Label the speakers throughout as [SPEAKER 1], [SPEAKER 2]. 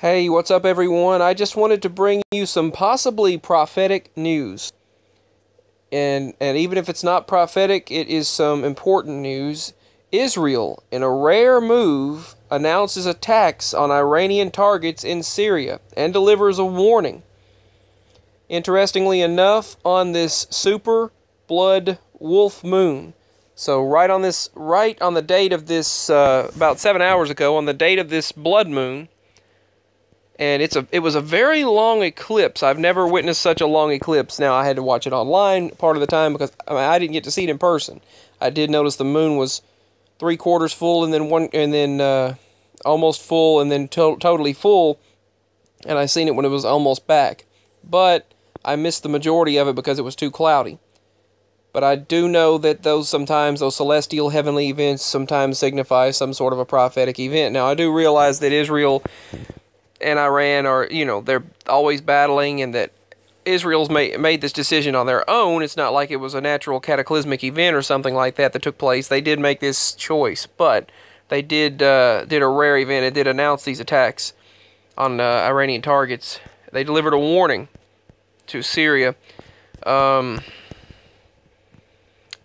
[SPEAKER 1] Hey, what's up everyone? I just wanted to bring you some possibly prophetic news. And even if it's not prophetic, it is some important news. Israel, in a rare move, announces attacks on Iranian targets in Syria and delivers a warning. Interestingly enough, on this super blood wolf moon. So right on the date of this, about 7 hours ago, on the date of this blood moon, and it was a very long eclipse. I've never witnessed such a long eclipse. Now, I had to watch it online part of the time because I didn't get to see it in person. I did notice the moon was 3/4 full, and then almost full, and then totally full. And I seen it when it was almost back. But I missed the majority of it because it was too cloudy. But I do know that those celestial heavenly events sometimes signify some sort of a prophetic event. Now, I do realize that Israel and Iran are, they're always battling, and that Israel's made this decision on their own. It's not like it was a natural cataclysmic event or something like that took place. They did make this choice, but they did a rare event. It did announce these attacks on Iranian targets. They delivered a warning to Syria. Now,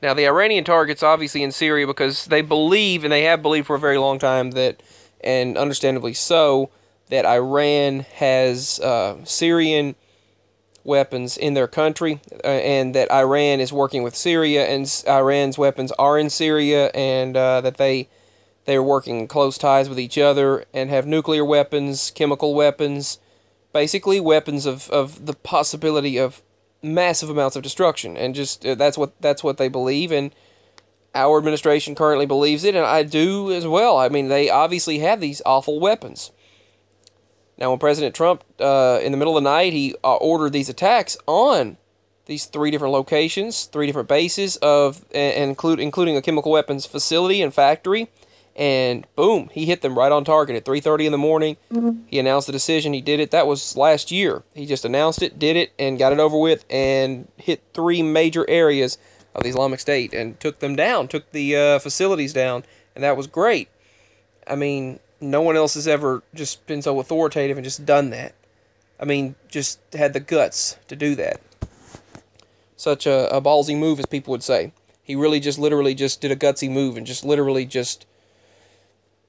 [SPEAKER 1] the Iranian targets, obviously in Syria, because they believe, and they have believed for a very long time, that, and understandably so, that Iran has Syrian weapons in their country, and that Iran is working with Syria, and Iran's weapons are in Syria, and that they are working in close ties with each other, and have nuclear weapons, chemical weapons, basically weapons of the possibility of massive amounts of destruction, and just that's what they believe, and our administration currently believes it, and I do as well. I mean, they obviously have these awful weapons. Now, when President Trump, in the middle of the night, he ordered these attacks on these 3 different locations, 3 different bases, including a chemical weapons facility and factory, and boom, he hit them right on target at 3:30 in the morning. He announced the decision. He did it. That was last year. He just announced it, did it, and got it over with, and hit 3 major areas of the Islamic State and took them down, took the facilities down, and that was great. I mean, no one else has ever just been so authoritative and just done that. I mean, just had the guts to do that. Such a ballsy move, as people would say. He really just literally just did a gutsy move and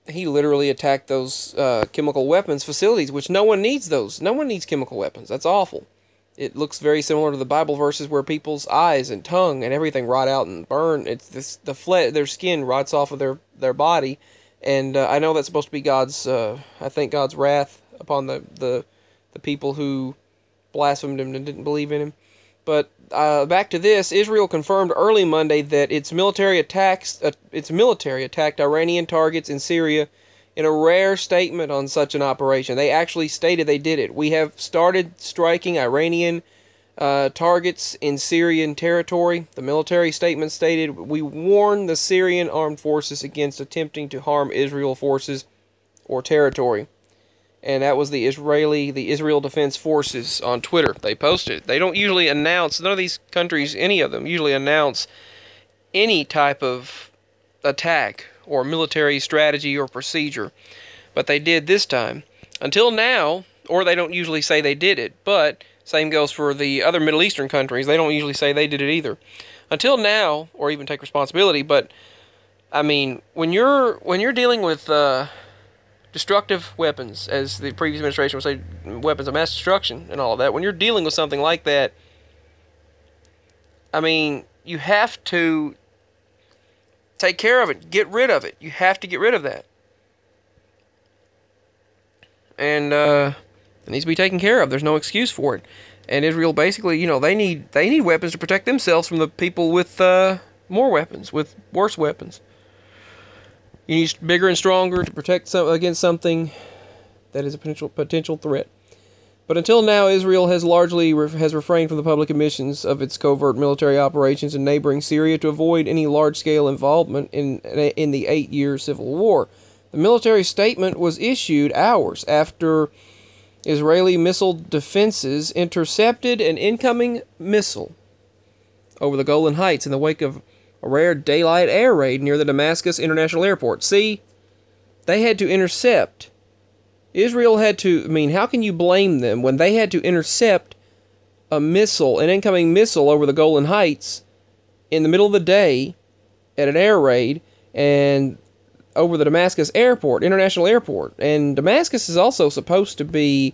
[SPEAKER 1] he literally attacked those chemical weapons facilities, which no one needs those. No one needs chemical weapons. That's awful. It looks very similar to the Bible verses where people's eyes and tongue and everything rot out and burn. It's their skin rots off of their body. And I know that's supposed to be God's wrath upon the people who blasphemed him and didn't believe in him. But back to this, Israel confirmed early Monday that its military attacked Iranian targets in Syria in a rare statement on such an operation. They actually stated they did it. We have started striking Iranian targets in Syrian territory. The military statement stated, "We warn the Syrian armed forces against attempting to harm Israel forces or territory." And that was the Israel Defense Forces on Twitter. They posted. They don't usually announce, none of these countries, any of them, usually announce any type of attack or military strategy or procedure. But they did this time. Until now, or they don't usually say they did it, but same goes for the other Middle Eastern countries. They don't usually say they did it either. Until now, or even take responsibility, but, I mean, when you're dealing with destructive weapons, as the previous administration would say, weapons of mass destruction and all of that, when you're dealing with something like that, I mean, you have to take care of it, get rid of it. You have to get rid of that. And it needs to be taken care of. There's no excuse for it. And Israel basically, they need weapons to protect themselves from the people with more weapons, with worse weapons. You need bigger and stronger to protect against something that is a potential threat. But until now, Israel has largely refrained from the public admissions of its covert military operations in neighboring Syria to avoid any large-scale involvement in the 8-year civil war. The military statement was issued hours after Israeli missile defenses intercepted an incoming missile over the Golan Heights in the wake of a rare daylight air raid near the Damascus International Airport. See, they had to intercept Israel had to, I mean, how can you blame them when they had to intercept a missile, an incoming missile over the Golan Heights in the middle of the day at an air raid and over the Damascus airport, international airport. And Damascus is also supposed to be,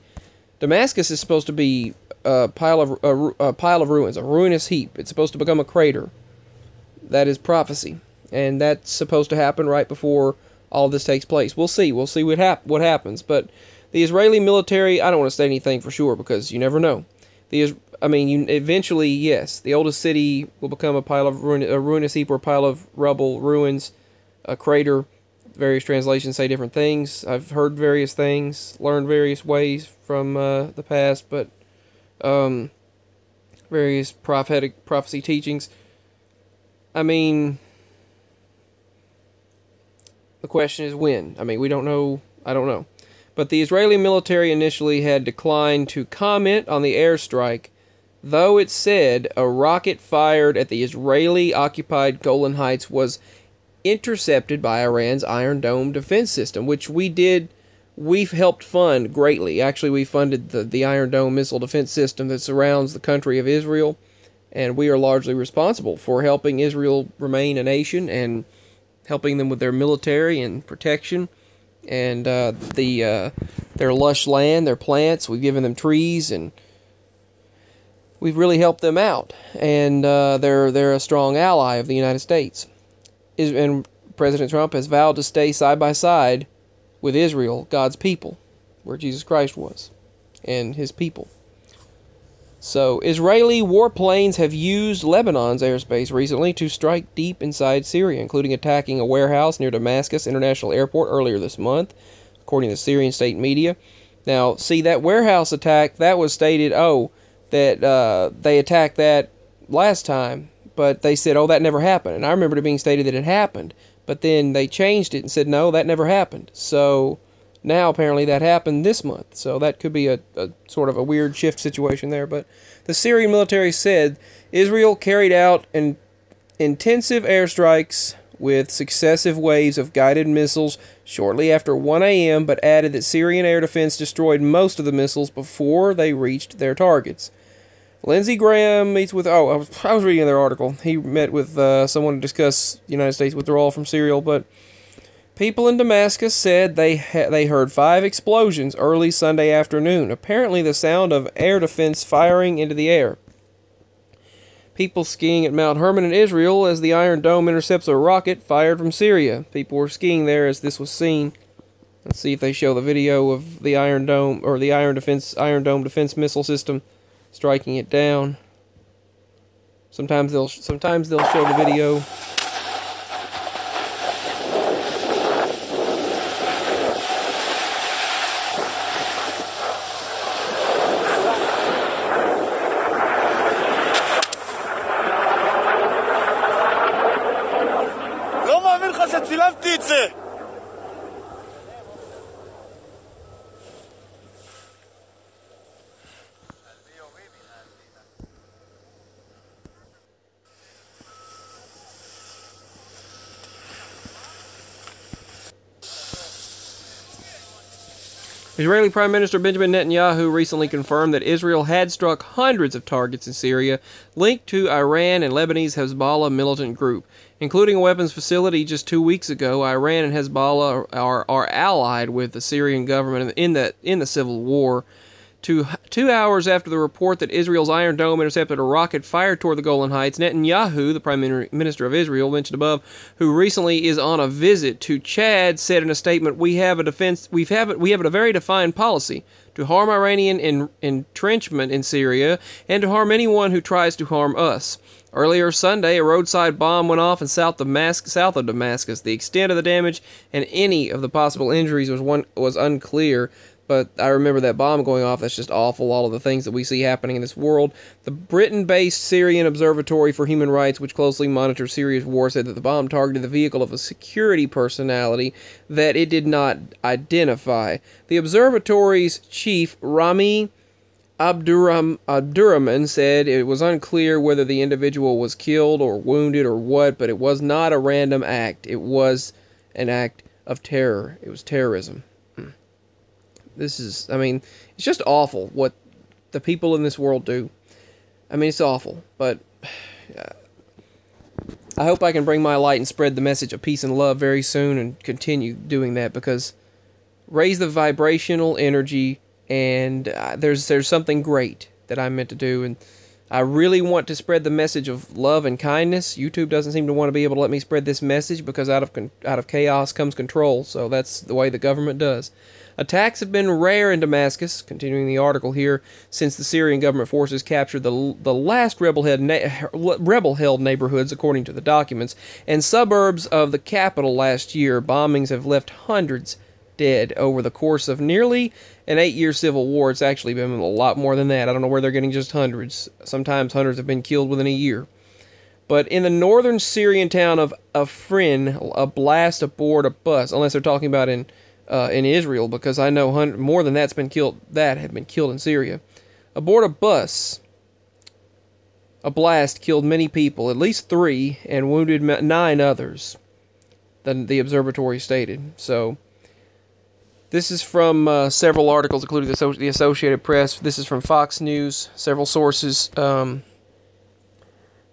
[SPEAKER 1] a pile of ruins, a ruinous heap. It's supposed to become a crater. That is prophecy. And that's supposed to happen right before all of this takes place. We'll see. We'll see what happens. But the Israeli military, I don't want to say anything for sure because you never know. Eventually, yes, the oldest city will become a ruinous heap or a pile of rubble, ruins, a crater. Various translations say different things. I've heard various things, learned various ways from the past, but various prophecy teachings. I mean, the question is when. I mean, we don't know. I don't know. But the Israeli military initially had declined to comment on the airstrike, though it said a rocket fired at the Israeli-occupied Golan Heights was intercepted by Iran's Iron Dome defense system, which we've helped fund greatly. Actually, we funded the Iron Dome missile defense system that surrounds the country of Israel, and we are largely responsible for helping Israel remain a nation and helping them with their military and protection and their lush land, their plants. We've given them trees, and we've really helped them out. And they're a strong ally of the United States. And President Trump has vowed to stay side by side with Israel, God's people, where Jesus Christ was, and his people. So, Israeli warplanes have used Lebanon's airspace recently to strike deep inside Syria, including attacking a warehouse near Damascus International Airport earlier this month, according to Syrian state media. Now, see, that warehouse attack, that was stated, that they attacked that last time, but they said, that never happened. And I remember it being stated that it happened, but then they changed it and said, no, that never happened. So now apparently that happened this month. So that could be a sort of a weird shift situation there. But the Syrian military said Israel carried out intensive airstrikes with successive waves of guided missiles shortly after 1 a.m., but added that Syrian air defense destroyed most of the missiles before they reached their targets. Lindsey Graham meets with... I was reading their article. He met with someone to discuss the United States withdrawal from Syria, but people in Damascus said they heard 5 explosions early Sunday afternoon, apparently the sound of air defense firing into the air. People skiing at Mount Hermon in Israel as the Iron Dome intercepts a rocket fired from Syria. People were skiing there as this was seen. Let's see if they show the video of the Iron Dome, or the Iron Dome defense missile system striking it down. Sometimes they'll show the video. Israeli Prime Minister Benjamin Netanyahu recently confirmed that Israel had struck hundreds of targets in Syria linked to Iran and Lebanese Hezbollah militant group, including a weapons facility just 2 weeks ago. Iran and Hezbollah are allied with the Syrian government in the civil war. 2 hours after the report that Israel's Iron Dome intercepted a rocket fired toward the Golan Heights, Netanyahu, the Prime Minister of Israel, mentioned above, who recently is on a visit to Chad, said in a statement, "We have a very defined policy to harm Iranian entrenchment in Syria and to harm anyone who tries to harm us." Earlier Sunday, a roadside bomb went off in south of Damascus. The extent of the damage and any of the possible injuries was unclear. But I remember that bomb going off. That's just awful, all of the things that we see happening in this world. The Britain-based Syrian Observatory for Human Rights, which closely monitors Syria's war, said that the bomb targeted the vehicle of a security personality that it did not identify. The observatory's chief, Rami Abdurrahman, said it was unclear whether the individual was killed or wounded or what, but it was not a random act. It was an act of terror. It was terrorism. This is, I mean, it's just awful what the people in this world do. I mean, it's awful, but I hope I can bring my light and spread the message of peace and love very soon and continue doing that, because raise the vibrational energy, and there's something great that I'm meant to do, and I really want to spread the message of love and kindness. YouTube doesn't seem to want to be able to let me spread this message, because out of chaos comes control, so that's the way the government does. Attacks have been rare in Damascus, continuing the article here, since the Syrian government forces captured the last rebel-held neighborhoods, according to the documents, and suburbs of the capital last year. Bombings have left hundreds dead over the course of nearly an 8-year civil war. It's actually been a lot more than that. I don't know where they're getting just hundreds. Sometimes hundreds have been killed within a year. But in the northern Syrian town of Afrin, a blast aboard a bus, unless they're talking about in Israel, because I know more than that's been killed, that have been killed in Syria. Aboard a bus, a blast killed many people, at least 3, and wounded 9 others, the observatory stated. So this is from several articles, including the Associated Press. This is from Fox News, several sources.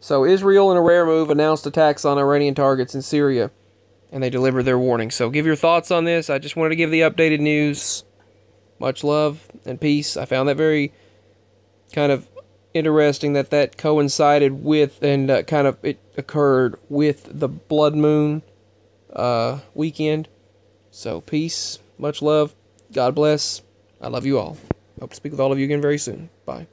[SPEAKER 1] So Israel, in a rare move, announced attacks on Iranian targets in Syria, and they delivered their warning. So give your thoughts on this. I just wanted to give the updated news. Much love and peace. I found that very kind of interesting that coincided with, and it occurred with the blood moon weekend. So peace. Much love. God bless. I love you all. Hope to speak with all of you again very soon. Bye.